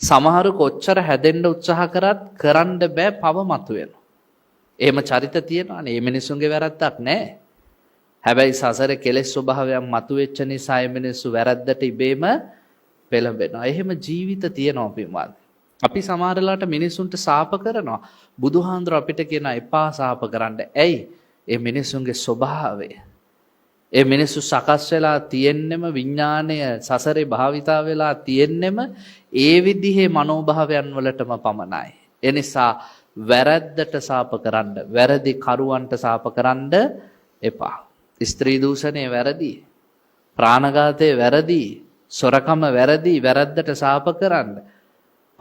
සමහරු කොච්චර හැදෙන්න උත්සාහ කරත් කරන්න බෑ පව මතුවෙනවා. එහෙම චරිත තියෙනවානේ. මේ මිනිසුන්ගේ වැරද්දක් නෑ. හැබැයි සසරේ කෙලෙස් ස්වභාවයන් මතුවෙච්ච නිසා මේ මිනිස්සු වැරද්දට ඉබේම පෙළඹෙනවා. එහෙම ජීවිත තියෙනවා පින්වත්. අපි සමහරලාට මිනිසුන්ට සාප කරනවා. බුදුහාඳුර අපිට කියන එපා සාප කරන්න. ඇයි? මේ මිනිසුන්ගේ ස්වභාවය. ඒ මිනිස්සු සකස් වෙලා තියෙන්නෙම විඥාණය සසරේ භාවිතා වෙලා තියෙන්නෙම ඒ විදිහේ මනෝභාවයන් වලටම පමණයි. ඒ නිසා වැරද්දට සාප කරන්න, වැරදි කරුවන්ට සාප කරන්න එපා. ස්ත්‍රී දූෂණය වැරදි, ප්‍රාණඝාතය වැරදි, සොරකම වැරදි, වැරද්දට සාප කරන්න.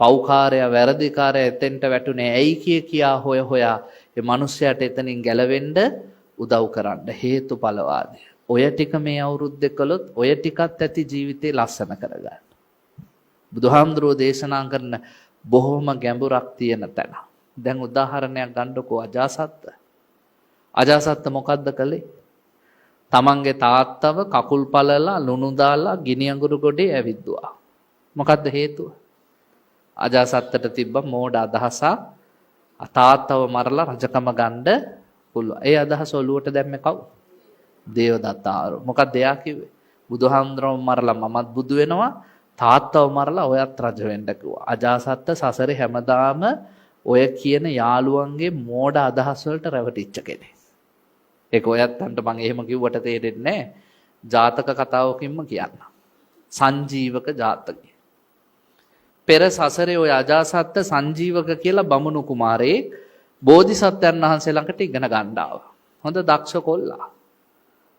පෞකාරයා වැරදිකාරයා එතෙන්ට වැටුනේ ඇයි කියා හොයා ඒ මිනිස්යාට එතනින් ගැලවෙන්න උදව් කරන්න. හේතුඵලවාදය. ඔය ටික මේ අවුරුද්දේ කළොත් ඔය ටිකත් ඇති ජීවිතේ ලස්සන කරගන්න. බුදුහාමුදුරෝ දේශනා කරන බොහොම ගැඹුරක් තියෙන තැන. දැන් උදාහරණයක් ගන්නකො අජාසත්ත. අජාසත්ත මොකද්ද කළේ? තමන්ගේ තාත්තව කකුල් පළලා ලුණු දාලා ගිනි අඟුරු ගොඩේ ඇවිද්දුවා. මොකද්ද හේතුව? අජාසත්තට තිබ්බ මෝඩ අදහසක් තාත්තව මරලා රජකම ගන්න පුළුවන්. ඒ අදහස ඔලුවට දැම්මේ කවුද? දේවදත්තාරු. මොකක්ද එයා කිව්වේ? බුදුහාමුදුරුවෝ මරලා මමත් බුදු වෙනවා, තාත්තව මරලා ඔයත් රජ වෙන්න කිව්වා. අජාසත්ත සසරේ හැමදාම ඔය කියන යාළුවන්ගේ මෝඩ අදහස් වලට රැවටිච්ච කෙනෙක්. ඒක ඔයත්න්ට මම එහෙම කිව්වට තේරෙන්නේ නැහැ. ජාතක කතාවකින්ම කියන්න. සංජීවක ජාතකය. පෙර සසරේ ඔය අජාසත්ත සංජීවක කියලා බමුණු කුමාරයෙක් බෝධිසත්වයන් වහන්සේ ළඟට ඉගෙන ගන්න ආවා. හොඳ දක්ෂ කොල්ලා.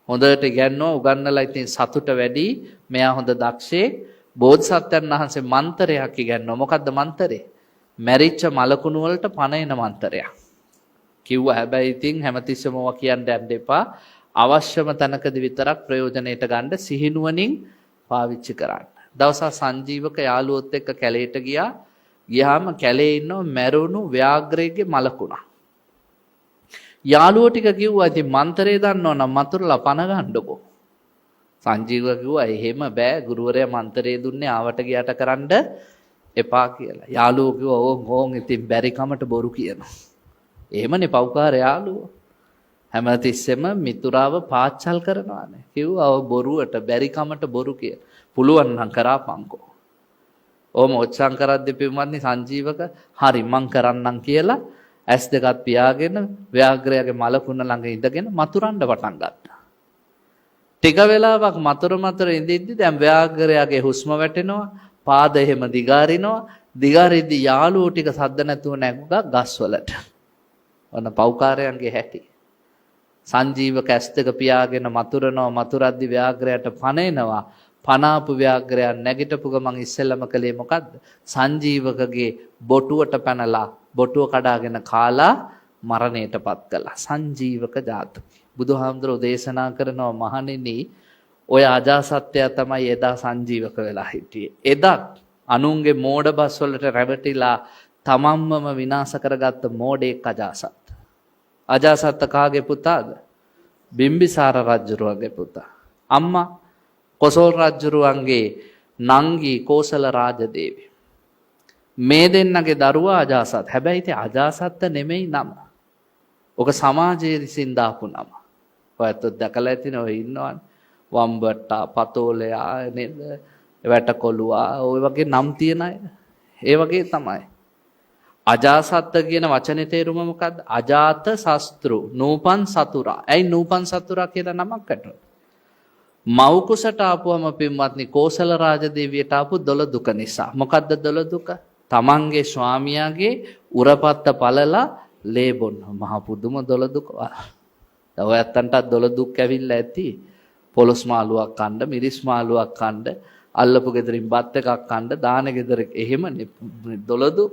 හොඳට ඉගෙනනවා, උගන්නලා ඉතින් සතුට වැඩි. මෙයා හොඳ දක්ෂයෙක්. බෝධිසත්වයන් වහන්සේ මන්ත්‍රයක් ඉගෙනනවා. මොකද්ද මන්ත්‍රේ? මැරිච්ච මලකුණු වලට පණ එන මන්ත්‍රයක්. කිව්වා හැබැයි ඉතින් හැමතිස්සෙම ඔවා කියන්න යන්න එපා. අවශ්‍යම තැනකදී විතරක් ප්‍රයෝජනෙට ගන්න සිහිනුවණින් පාවිච්චි කරන්න. දවසක් සංජීවක යාළුවොත් එක්ක කැලේට ගියාම කැලේ ඉන්නව මැරුණු ව්‍යාග්‍රයේ මලකුණා. යාළුවෝ ටික කිව්වා ඉතින් මන්තරේ දන්නව නම් මතුරුලා පණ ගන්නකො. සංජීව කිව්වා එහෙම බෑ, ගුරුවරයා මන්තරේ දුන්නේ ආවට ගියට කරන්න එපා කියලා. යාළුවෝ කිව්වා ඕන් ඉතින් බැරි කමට බොරු කියනවා. එහෙමනේ පව්කාර යාළුවෝ. හැමතිස්සෙම මිතුරාව පාච්චල් කරනවානේ. කිව්වා ඔය බොරුවට බැරි කමට බොරු කියලා. පුළුවන් නම් කරාපන්කෝ. ඕම ඔච්චම් කරද්දී පින්වත්නි සංජීවක හරි මං කරන්නම් කියලා ඇස් දෙකත් පියාගෙන ව්‍යාග්‍රයාගේ මලකුණ ළඟ ඉඳගෙන මතුරන්න පටන් ගත්තා. ටික වෙලාවක් මතුර ඉඳිද්දි දැන් ව්‍යාග්‍රයාගේ හුස්ම වැටෙනවා, පාද එහෙම දිගාරිනවා. දිගාරිද්දි යාළුවෝ ටික සද්ද නැතුව නැගුණා ගස්වලට. ඔන්න පෞකාරයන්ගේ හැටි. සංජීවක ඇස් දෙක පියාගෙන මතුරනවා, මතුරද්දි ව්‍යාග්‍රයාට පණ පනාපු ව්‍යාග්‍රයන් නැගිටපු ගමන් ඉස්සෙල්ලම කළේ මොකද්ද? සංජීවකගේ බොටුවට පැනලා බොටුව කඩාගෙන කාලා මරණයටපත් කළා. සංජීවක ජාතකය. බුදුහාමුදුරෝ දේශනා කරනවා මහණෙනි, ඔය අජාසත්‍යය තමයි එදා සංජීවක වෙලා හිටියේ. එදා අනුන්ගේ මෝඩ බස් වලට රැවටිලා තමන්මම විනාශ කරගත්ත මෝඩෙක් අජාසත්. අජාසත්ත කාගේ පුතාද? බිම්බිසාර රජුගේ පුතා. අම්මා කොසල් රජුරුවන්ගේ නංගි කෝසල රාජදේවි. මේ දෙන්නගේ දරුවා අජාසත්. හැබැයි ඉතින් අජාසත්ත නෙමෙයි නම. ඔක සමාජයේ විසින් දාපු නම. ඔයත් දැකලා ඇතිනේ ඔය ඉන්නවනේ. වම්බට්ටා, පතෝලයා නේද? වැටකොළුවා ඔය වගේ නම් තියන අය. ඒ වගේ තමයි. අජාසත්ත කියන වචනේ තේරුම මොකද්ද? අජාත ශස්ත්‍රු, නූපන් සතුරා. ඇයි නූපන් සතුරා කියලා නමක් අටුවා? මව් කුසට ආපුවම පින්වත්නි කෝසල රාජදේවියට ආපු දොළදුක නිසා. මොකද්ද දොළදුක? තමන්ගේ ස්වාමියාගේ උරපත්ත පළලා ලේ බොන්න. මහ පුදුම දොළදුක. දැන් ඔයත්තන්ටත් දොළදුක් ඇවිල්ලා ඇති. පොලොස් මාළුවක් කන්න, මිරිස් මාළුවක් කන්න, අල්ලපු ගෙදරින් බත් එකක් කන්න, දාන ගෙදර එහෙමනේ දොළදුක්.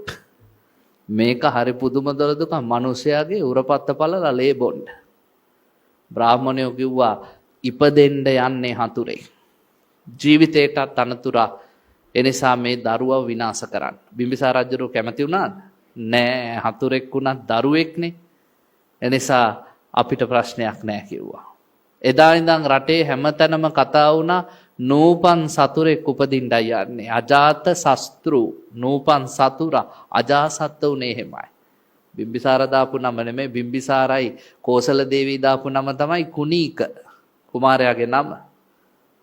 මේක හරි පුදුම දොළදුක. මිනිසයාගේ උරපත්ත පළලා ලේ බොන්න. බ්‍රාහ්මණයෝ කිව්වා ඉපදෙන්න යන්නේ හතුරේ. ජීවිතේටත් අනතුරක්. එනිසා මේ දරුවව විනාශ කරන්න. බිම්බිසාර රජුරු කැමති වුණාද? නෑ, හතුරෙක් වුණත් දරුවෙක්නේ. එනිසා අපිට ප්‍රශ්නයක් නෑ කිව්වා. එදා ඉඳන් රටේ හැමතැනම කතා වුණා නූපන් සතුරෙක් උපදින්නයි යන්නේ. අජාත ශස්ත්‍රු නූපන් සතුරා අජාසත් උනේ එහෙමයි. බිම්බිසාර දාපු නම නෙමෙයි, බිම්බිසාරයි කෝසල දේවී දාපු නම තමයි කුණීක කුමාරයාගේ නම.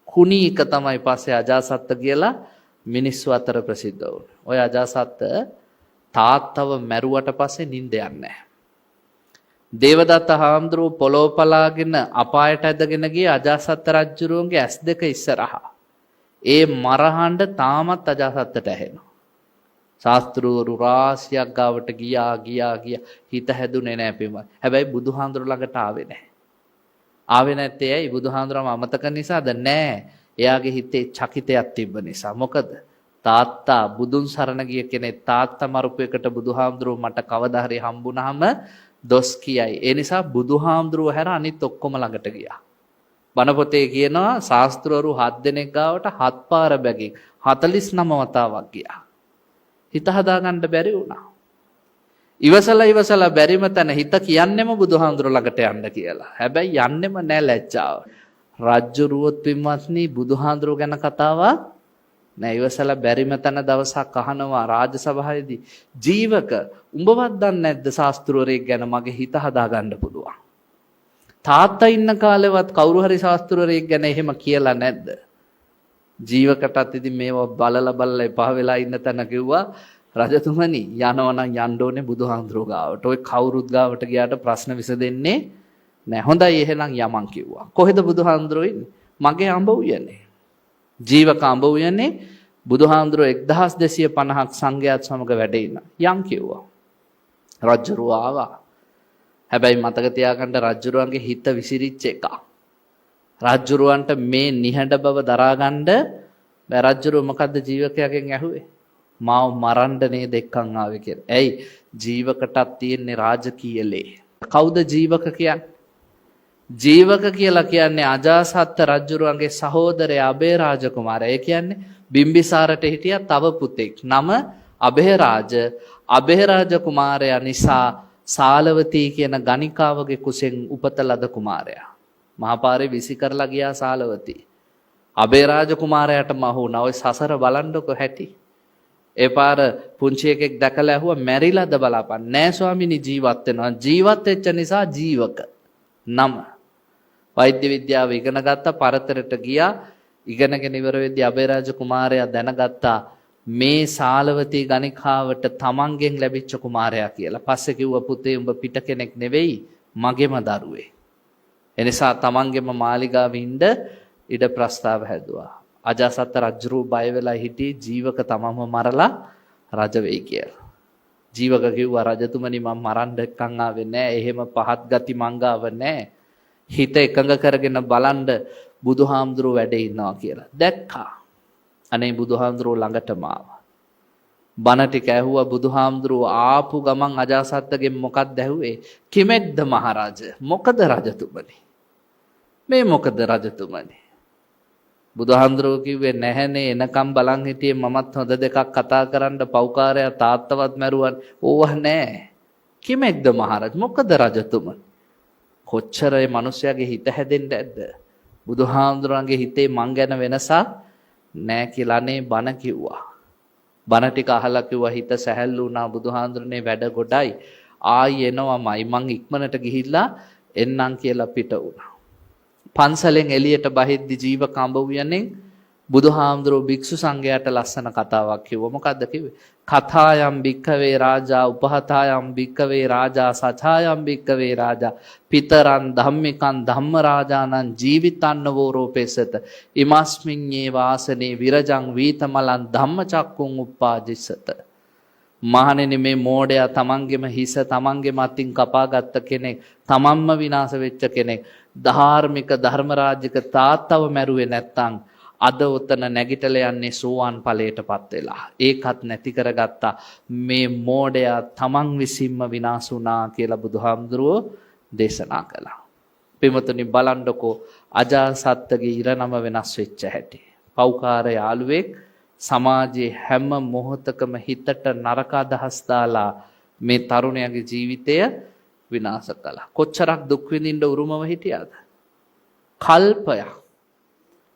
කුණීක තමයි පස්සේ අජාසත් කියලා මිනිස්සු අතර ප්‍රසිද්ධ වුණේ. ඔය අජාසත් තාත්තව මැරුවට පස්සේ නිින්ද යන්නේ නැහැ. දේවදත්ත හාමුදුරුවෝ පොළොව පලාගෙන අපායට ඇදගෙන ගිය අජාසත් රජුරුවන්ගේ ඇස් දෙක ඉස්සරහා. ඒ මරහඬ තාමත් අජාසත්තට ඇහෙනවා. ශාස්ත්‍රවරු රාශියක් ගාවට ගියා හිත හැදුනේ නැහැ පින්වත්. හැබැයි බුදුහාඳුර ළඟට ආවේ නැහැ. ආවේ නැත්තේ ඇයි? බුදුහාඳුරම අමතක නිසාද? නෑ. එයාගේ හිතේ චකිතයක් තිබ්බ නිසා. මොකද තාත්තා බුදුන් සරණ ගිය කෙනෙක් තාත්තා මරුපු එකට බුදුහාඳුරුව මට කවදා හරි හම්බුනහම දොස් කියයි. ඒ නිසා බුදුහාඳුරුව හැර අනිත් ඔක්කොම ළඟට ගියා. බණ පොතේ කියනවා ශාස්ත්‍රවරු 7 දෙනෙක් ගාවට 7 පාර බැගින් 49 වතාවක් ගියා. හිත හදාගන්න බැරි වුණා. ඉවසලා බැරිම තැන හිත කියන්නෙම බුදුහාඳුර ළඟට යන්න කියලා. හැබැයි යන්නෙම නෑ ලැජ්ජාව. රජ්ජුරුවොත් පින්වත්නි බුදුහාඳුර ගැන කතාවක් නෑ. ඉවසලා බැරිම තැන දවසක් අහනවා රාජසභාවේදී, ජීවක උඹවත් දන්නේ නැද්ද ශාස්ත්‍රවරයෙක් ගැන මගේ හිත හදාගන්න පුළුවන්? තාත්තා ඉන්න කාලෙවත් කවුරු හරි ශාස්ත්‍රවරයෙක් ගැන එහෙම කියලා නැද්ද? ජීවකටත් ඉතින් මේව බලලා එපා වෙලා ඉන්න තැන කිව්වා රජතුමනි යනවනම් යන්න ඕනේ බුදුහාඳුරෝ ගාවට. ඔය කවුරුත් ගාවට ගියාට ප්‍රශ්න විසඳෙන්නේ නැහැ. හොඳයි එහෙනම් යමන් කිව්වා. කොහෙද බුදුහාඳුරෝ ඉන්නේ? මගේ අඹ උයනේ. ජීවක අඹ උයනේ බුදුහාඳුරෝ 1250ක් සංඝයාත් සමග වැඩ ඉන්න. යන් කිව්වා. රජුරුව ආවා. හැබැයි මතක තියාගන්න රජුරුවන්ගේ හිත විසිරිච්ච එක. රජ්ජුරුවන්ට මේ නිහඬ බව දරාගන්න බෑ. රජ්ජුරුව මොකද්ද ජීවකයාගෙන් ඇහුවේ? මාව මරන්න නේද එක්කන් ආවේ කියලා. ඇයි? ජීවකටත් තියෙන්නේ රාජකීයලේ. කවුද ජීවක කියන්නේ? ජීවක කියලා කියන්නේ අජාසත් රජ්ජුරුවන්ගේ සහෝදරයා අබේරාජ කුමාරයා. ඒ කියන්නේ බිම්බිසාරට හිටියා තව පුතෙක්. නම අබේරාජ. අබේරාජ කුමාරයා නිසා සාලවතී කියන ගණිකාවගේ කුසෙන් උපත ලද කුමාරයා. මහපාරේ විසි කරලා ගියා සාලවතී. අබේරාජ කුමාරයාට මහු වුණා. ඔය සසර බලන්නකො හැටි. ඒ පාර පුංචි එකෙක් දැකලා ඇහුවා මැරිලාද බලාපන්. නෑ ස්වාමිනී ජීවත් වෙනවා. ජීවත් වෙච්ච නිසා ජීවක නම. වෛද්‍ය විද්‍යාව ඉගෙන ගත්තා. පරතරට ගියා. ඉගෙනගෙන ඉවර වෙද්දී අබේරාජ කුමාරයා දැනගත්තා මේ සාලවතී ගණිකාවට තමන්ගෙන් ලැබිච්ච කුමාරයා කියලා. පස්සේ කිව්වා පුතේ උඹ පිට කෙනෙක් නෙවෙයි මගේම දරුවේ. එනිසා තමන්ගේම මාලිගාවේ ඉඳ ඉඩ ප්‍රස්තාව හැදුවා. අජාසත් රජුරු බය වෙලා හිටියේ ජීවක තමම මරලා රජ වෙයි කියලා. ජීවක කිව්වා රජතුමනි මම මරන්න එක්කන් ආවේ නෑ. එහෙම පහත් ගති මංගාව නෑ. හිත එකඟ කරගෙන බලන්න බුදුහාමුදුරුව වැඩේ ඉන්නවා කියලා. දැක්කා. අනේ බුදුහාමුදුරුව ළඟටම ආවා. බණ ටික ඇහුවා. බුදුහාමුදුරුව ආපු ගමන් අජාසත්තගෙන් මොකක්ද ඇහුවේ? කිමෙක්ද මහරජ? මොකද රජතුමනි? මේ මොකද රජතුමනි? බුදුහාමුදුරුව කිව්වේ නැහැනේ එනකම් බලන් හිටියේ මමත් හොඳ දෙකක් කතා කරන්න පෞකාරයා තාත්තවත් මැරුවන්. ඕව නෑ. කිමෙක්ද මහරජ? මොකද රජතුමනි? කොච්චර මේ මිනිස්යාගේ හිත හැදෙන්න ඇද්ද? බුදුහාමුදුරන්ගේ හිතේ මං ගැන වෙනසක් නෑ කියලා නේ බණ කිව්වා. බණ ටික අහලා කිව්වා හිත සැහැල්ලු වුණා. බුදුහාමුදුරනේ වැඩ ගොඩයි. ආයි එනවමයි මං ඉක්මනට ගිහිල්ලා එන්නම් කියලා පිට වුණා. පන්සලෙන් එළියට බහිද්දි ජීවක අඹ උයනේ බුදුහාමුදුරුවෝ භික්ෂු සංඝයාට ලස්සන කතාවක් කිව්වා. මොකද්ද කිව්වේ? කථායම් භික්ඛවේ රාජා උපහතායම් භික්ඛවේ රාජා සචායම් භික්ඛවේ රාජා පිතරං ධම්මිකං ධම්මරාජානං ජීවිතන්නවෝ රූපේසත ඉමස්මින්නේ වාසනේ විරජං වීතමලං ධම්මචක්කුං උප්පාදිසත. මහණෙනි මේ මෝඩයා තමන්ගේම හිස තමන්ගේම අතින් කපාගත්ත කෙනෙක්, තමන්ම විනාශ වෙච්ච කෙනෙක්, ධාර්මික ධර්මරාජික තාත්තව මැරුවේ නැත්තම් අද උතන නැගිටලා යන්නේ සෝවාන් ඵලයටපත් වෙලා. ඒකත් නැති කරගත්තා. මේ මෝඩයා තමන් විසින්ම විනාශ වුණා කියලා බුදුහාමුදුරුවෝ දේශනා කළා. පින්වතුනි බලන්නකෝ අජාසත්තගේ ඉරණම වෙනස් වෙච්ච හැටි. පෞකාර යාළුවෙක් සමාජයේ හැම මොහොතකම හිතට නරක අදහස් දාලා මේ තරුණයාගේ ජීවිතය විනාශ කළා. කොච්චරක් දුක් විඳින්න උරුමව හිටියාද? කල්පයක්.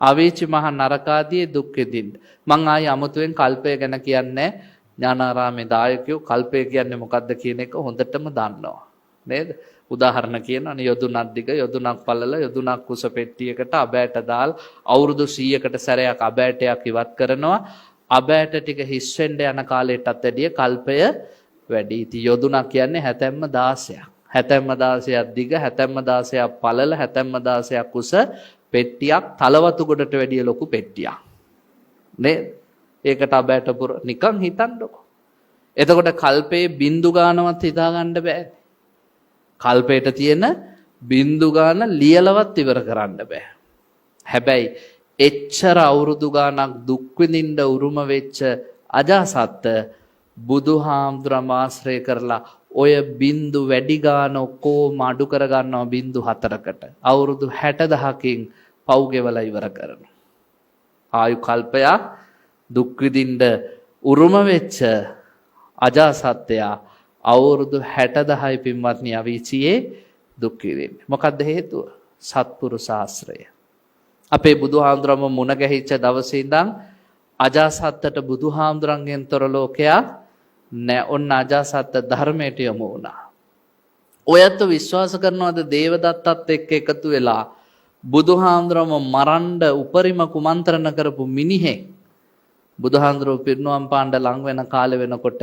අවීචි මහ නරකාදී දුක් විඳින්න. මං ආයේ අමුතුවෙන් කල්පය ගැන කියන්නේ ඥානාරාමේ දායකයෝ කල්පය කියන්නේ මොකද්ද කියන එක හොඳටම දන්නවා. නේද? උදාහරණ කියනවනේ යොදුනක් දිග යොදුනක් පළල යොදුනක් කුස පෙට්ටියකට අබෑට දාල් අවුරුදු 100කට සැරයක් අබෑටයක් ඉවත් කරනවා. අබෑට ටික හිස් වෙන්න යන කාලයටත් වැඩිය කල්පය වැඩි. ඉතින් යොදුනක් කියන්නේ හැතැම්ම 16ක්. හැතැම්ම 16ක් දිග හැතැම්ම 16ක් පළල හැතැම්ම 16ක් කුස පෙට්ටියක් තලවතු ගොඩට වැඩිය ලොකු පෙට්ටියක්. නේද? ඒකට අබෑට පුර නිකන් හිතන්නකො. එතකොට කල්පේ බින්දු ගානවත් හිතා ගන්න බෑ. කල්පයට තියෙන බින්දු ගාන ලියලවත් ඉවර කරන්න බෑ. හැබැයි එච්චර අවුරුදු ගානක් දුක් විඳින්න උරුම වෙච්ච අජාසත් බුදුහාමුදුරම ආශ්‍රය කරලා ඔය බින්දු වැඩි ගාන ඔක්කොම අඩු කර ගන්නවා බින්දු 4කට. අවුරුදු 60000කින් පව් ගෙවලා ඉවර කරනවා. ආයු කල්පයක් දුක් විඳින්න උරුම වෙච්ච අජාසත්ත්වයා අවුරුදු 60000යි පින්වත්නි අවීචියේ දුක් විඳින්නේ. මොකද්ද හේතුව? සත්පුරුෂ ආශ්‍රය. අපේ බුදුහාමුදුරම මුණ ගැහිච්ච දවසේ ඉඳන් අජාසත්තට බුදුහාමුදුරන්ගෙන් තොර ලෝකයා නෑ. ඔන්න අජාසත්ත ධර්මයට යොමු වුණා. ඔයත් විශ්වාස කරනවද දේවදත්තත් එක්ක එකතු වෙලා බුදුහාමුදුරම මරන්න උපරිම කුමන්ත්‍රණ කරපු මිනිහෙක් බුදුහාමුදුරුව පිරිනුවම් පාන්න ලං වෙන කාලෙ වෙනකොට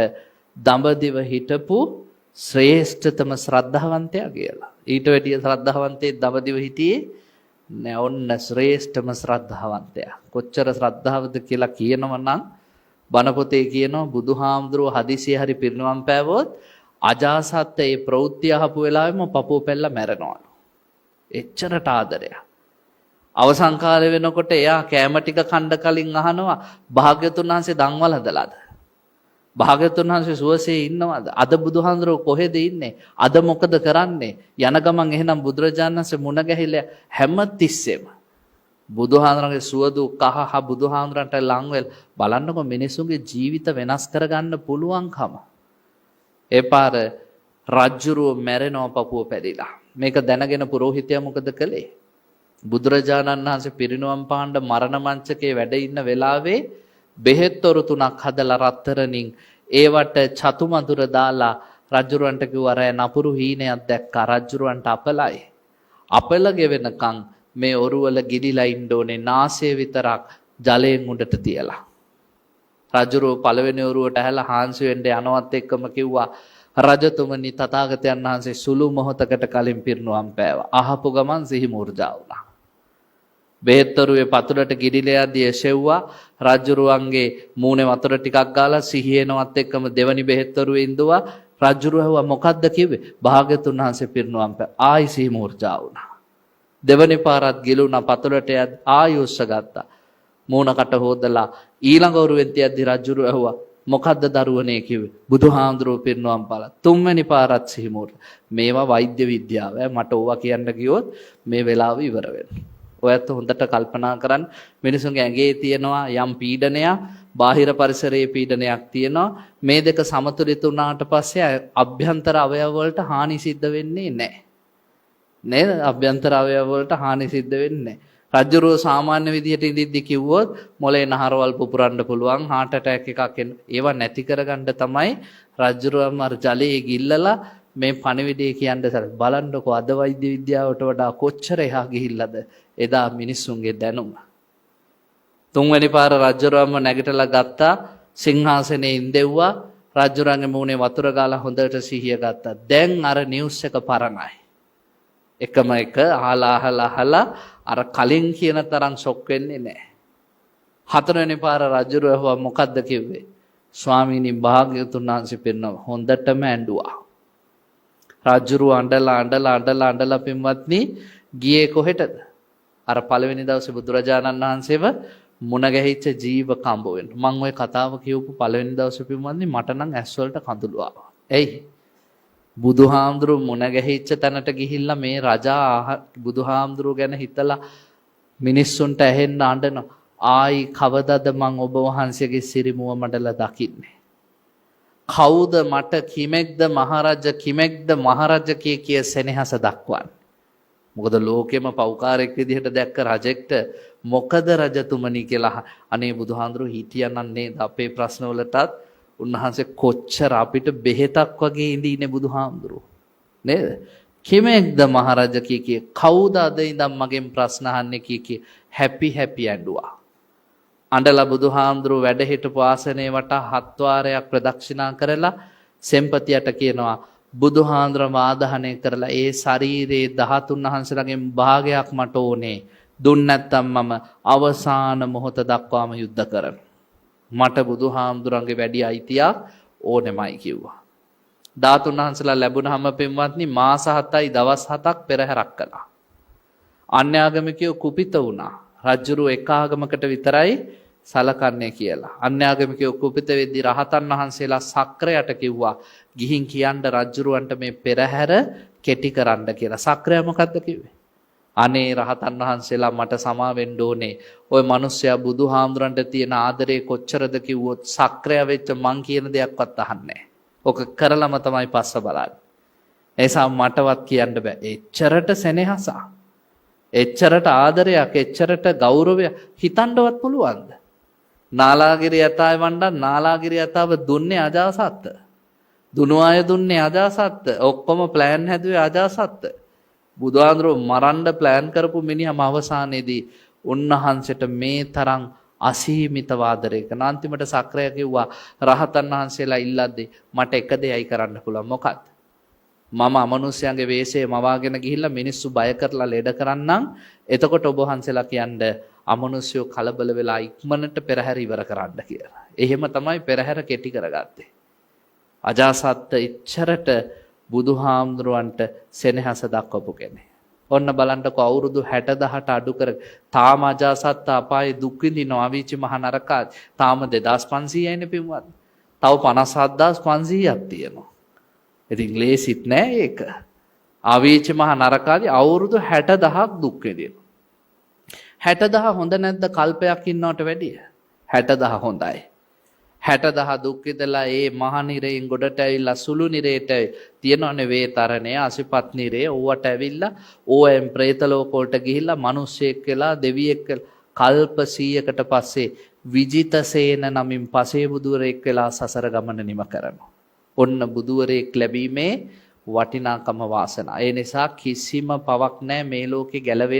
දඹදිව හිටපු ශ්‍රේෂ්ඨතම ශ්‍රද්ධාවන්තයා කියලා. ඊට වැඩිය ශ්‍රද්ධාවන්තයෙක් දඹදිව හිටියේ නෑ. ඔන්න ශ්‍රේෂ්ඨම ශ්‍රද්ධාවන්තයා. කොච්චර ශ්‍රද්ධාවද කියලා කියනවා නම් බණ පොතේ කියනවා බුදුහාමුදුරුව හදිසිය හරි පිරිනුවම් පෑවොත් අජාසත් ඒ ප්‍රවෘත්ති අහපු වෙලාවෙම පපුව පැල්ලා මැරෙනවලු. එච්චරට ආදරයක්. අවසන් කාලේ වෙනකොට එයා කෑම ටික කන්න කලින් අහනවා භාග්‍යතුන් වහන්සේ දන්වල හදලාද? භාග්‍යතුන් වහන්සේ සුවසේ ඉන්නවද? අද බුදුහාමුදුරුවෝ කොහෙද ඉන්නේ? අද මොකද කරන්නේ? යන ගමන් එහෙනම් බුදුරජාණන් වහන්සේ මුණ ගැහිලා හැම තිස්සෙම බුදුහාමුදුරන්ගේ සුවදු කහහ බුදුහාමුදුරන්ට ලං වෙල් බලන්නකො මිනිසුන්ගේ ජීවිත වෙනස් කරගන්න පුළුවන්කම. ඒ පාර රජ්ජුරුව මැරෙනව පපුව පැදිලා. මේක දැනගෙන පුරෝහිතයා මොකද කළේ? බුදුරජාණන් වහන්සේ පිරිනුවම් පාන්න මරණ මංචකේ වැඩ ඉන්න වෙලාවේ බෙහෙත්තොරු 3ක් හදලා රත්තරනින් ඒවට චතුමදුර දාලා රජුරවන්ට කිව්වා රෑ නපුරු හීනයක් දැක්කා රජුරවන්ට අපලයි. අපල ගෙවෙනකන් මේ ඔරුවල ගිලිලා ඉන්න ඕනේ නාසය විතරක් ජලයෙන් උඩට තියලා. රජුරෝ පළවෙනි ඔරුවට ඇහැලා හාන්සි වෙන්න යනවත් එක්කම කිව්වා රජතුමනි තථාගතයන් වහන්සේ සුළු මොහොතකට කලින් පිරිනුවම් පෑවා. අහපු ගමන් සිහි මූර්ජා වුණා. බෙහෙත්තරුවේ පතුලට ගිඩිලා යද්දී එසෙව්වා රජුරුවන්ගේ මූණේ වතුර ටිකක් ගාලා සිහියනවත් එක්කම දෙවනි බෙහෙත්තරුවේ ඉඳුවා. රජුරුව ඇහුවා මොකද්ද කිව්වේ? භාග්‍යතුන් වහන්සේ පිරිනුවම් පෑ. ආයි සිහි මූර්ජා වුණා. දෙවනි පාරත් ගිලුණා පතුලට යද්දී ආයි උස්ස ගත්තා. මූණකට හොදලා ඊළඟ ඔරුවෙන් තියද්දී රජුරුව ඇහුවා මොකද්ද දරුවනේ කිව්වේ? බුදුහාමුදුරුවෝ පිරිනුවම් පාලා. තුන්වෙනි පාරත් සිහි මූර්ජා. මේවා වෛද්‍ය විද්‍යාව. මට ඕවා කියන්න ගියොත් මේ වෙලාව ඉවර වෙනවා. ඔයත් හොඳට කල්පනා කරන්න මිනිසුන්ගේ ඇඟේ තියෙනවා යම් පීඩනයක් බාහිර පරිසරයේ පීඩනයක් තියෙනවා මේ දෙක සමතුලිත වුණාට පස්සේ අභ්‍යන්තර අවයව වලට හානි සිද්ධ වෙන්නේ නැහැ නේද? අභ්‍යන්තර අවයව වලට හානි සිද්ධ වෙන්නේ නැහැ. රජ්ජුරුව සාමාන්‍ය විදිහට ඉඳිද්දි කිව්වොත් මොලේ නහරවල් පුපුරන්න පුළුවන් heart attack එකක් එන්න ඒවා නැති කරගන්න තමයි රජ්ජුරුවම අර ජලයේ ගිල්ලලා මේ පණිවිඩය කියන්නේ. බලන්නකො අද වෛද්‍ය විද්‍යාවට වඩා කොච්චර එහා ගිහිල්ලාද එදා මිනිස්සුන්ගේ දැනුම. තුන්වෙනි පාර රජුරවම නැගිටලා ගත්තා සිංහාසනේ ඉඳෙව්වා රජුරන්ගේ මූණේ වතුර ගාලා හොඳට සිහිය ගත්තා. දැන් අර නිවුස් එක පරණයි. එකම එක අහලා අර කලින් කියන තරම් ෂොක් වෙන්නේ නැහැ. හතරවෙනි පාර රජුරව මොකද්ද කිව්වේ? ස්වාමීනි භාග්‍යවතුන් වහන්සේ පිරිනව හොඳටම ඇඬුවා. රජුරුව අඬලා පින්වත්නි ගියේ කොහෙටද? අර පළවෙනි දවසේ බුදුරජාණන් වහන්සේව මුණ ගැහිච්ච ජීව කඹ වෙන. මම ওই කතාව කියවපු පළවෙනි දවසේ පින්වත්නි මට නම් ඇස් වලට කඳුළු ආවා. එයි බුදුහාමුදුරුව මුණ ගැහිච්ච තැනට ගිහිල්ලා මේ රජා බුදුහාමුදුරුව ගැන හිතලා මිනිස්සුන්ට ඇහෙන්න අඬන ආයි කවදද මං ඔබ වහන්සේගේ සිරිමුව මඩල දකින්නේ? කවුද මට කිමෙක්ද මහරජ කිමෙක්ද මහරජ කිය සෙනෙහස දක්වන්නේ? මොකද ලෝකෙම පෞකාරයක් විදිහට දැක්ක රජෙක්ට මොකද රජතුමනි කියලා අනේ බුදුහාඳුරු හිටියනම් නේද අපේ ප්‍රශ්නවලටත් උන්වහන්සේ කොච්චර අපිට බෙහෙතක් වගේ ඉඳීනේ බුදුහාඳුරු නේද? කෙමෙක්ද මහරජ කී කවුද අද ඉඳන් මගෙන් ප්‍රශ්න අහන්නේ කී හැපි ඇඬුවා. අඬලා බුදුහාඳුරු වැඩ හිටපු ආසනේ වටා 7 වාරයක් ප්‍රදක්ෂිනා කරලා සෙම්පතියට කියනවා බුදුහාඳුර ආදාහනය කරලා ඒ ශරීරයේ 13 වහන්සේලාගෙන් භාගයක් මට ඕනේ. දුන්න නැත්තම් මම අවසාන මොහොත දක්වාම යුද්ධ කරනවා. මට බුදුහාඳුරන්ගේ වැඩි අයිතියක් ඕනෙමයි කිව්වා. 13 වහන්සේලා ලැබුණාම පින්වත්නි මාස 7යි දවස් 7ක් පෙරහැරක් කළා. අන්‍යාගමිකයෝ කුපිත වුණා. රජුරු එක ආගමකට විතරයි සලකන්නේ කියලා. අන්‍යාගමිකයෝ කුපිත වෙද්දී රහතන් වහන්සේලා සක්‍රයට කිව්වා ගිහින් කියන්න රජුරවන්ට මේ පෙරහැර කෙටි කරන්න කියලා. සක්‍රයා මොකද්ද කිව්වේ? අනේ රහතන් වහන්සේලා මට සමා වෙන්න ඕනේ. ওই මිනිස්සයා බුදුහාමුදුරන්ට තියෙන ආදරේ කොච්චරද කිව්වොත් සක්‍රයා වෙච්ච මං කියන දෙයක්වත් අහන්නේ නැහැ. ඔක කරලම තමයි පස්ස බලන්නේ. ඒසා මටවත් කියන්න බෑ. එච්චරට සෙනෙහසක්. එච්චරට ආදරයක්, එච්චරට ගෞරවයක් හිතන්නවත් පුළුවන්ද? නාලාගිරි යතාය වණ්ඩා නාලාගිරි යතාව දුන්නේ අජාසත්ත. දුනුවාය දුන්නේ අජාසත්ත. ඔක්කොම ප්ලෑන් හැදුවේ අජාසත්ත. බුදුහාඳුරෝ මරන්න ප්ලෑන් කරපු මිනිහම අවසානයේදී උන්වහන්සේට මේ තරම් අසීමිත ආදරය කරන අන්තිමට සක්‍රය කිව්වා රහතන් වහන්සේලා ඉල්ලද්දී මට එක දෙයයි කරන්න පුළුවන්. මොකක්ද? මම අමනුෂ්‍යයන්ගේ වේශයේ මවාගෙන ගිහිල්ලා මිනිස්සු බය කරලා ලෙඩ කරන්නම්. එතකොට ඔබ වහන්සේලා කියන්නේ අමනුෂ්‍යෝ කලබල වෙලා ඉක්මනට පෙරහැර ඉවර කරන්න කියලා. එහෙම තමයි පෙරහැර කෙටි කරගත්තේ. අජාසත්ත ඉච්ඡරට බුදුහාමුදුරන්ට සෙනෙහස දක්වපු කෙනෙක්. ඔන්න බලන්නකො අවුරුදු 60,000ට අඩු කර තාම අජාසත්ත අපායේ දුක් විඳිනවා. අවීචි මහ නරකා තාම 2500යිනේ පින්වත්. තව 57500ක් තියෙනවා. ඉතින් ලේසිත් නෑ ඒක. අවීචි මහ නරකාදී අවුරුදු 60,000ක් දුක් විඳිනවා. 60,000 හොඳ නැද්ද කල්පයක් ඉන්නවට වැඩිය? 60,000 හොඳයි. 60,000 දුක් විඳලා ඒ මහ නිරයෙන් ගොඩට ඇවිල්ලා සුළු නිරයට තියෙනවනේ වේතරණය අසිපත් නිරය ඕවට ඇවිල්ලා ඕෙන් പ്രേත ලෝක වලට ගිහිල්ලා මිනිස්සෙක් වෙලා දෙවියෙක් කල්ප 100කට පස්සේ විජිතසේන නමින් පසේ බුදුවරයෙක් වෙලා සසර ගමන නිම කරනවා. ඔන්න බුදුවරයෙක් ලැබීමේ වටිනාකම වාසනාව. ඒ නිසා කිසිම පවක් නැහැ මේ ලෝකේ ගැලවෙන්න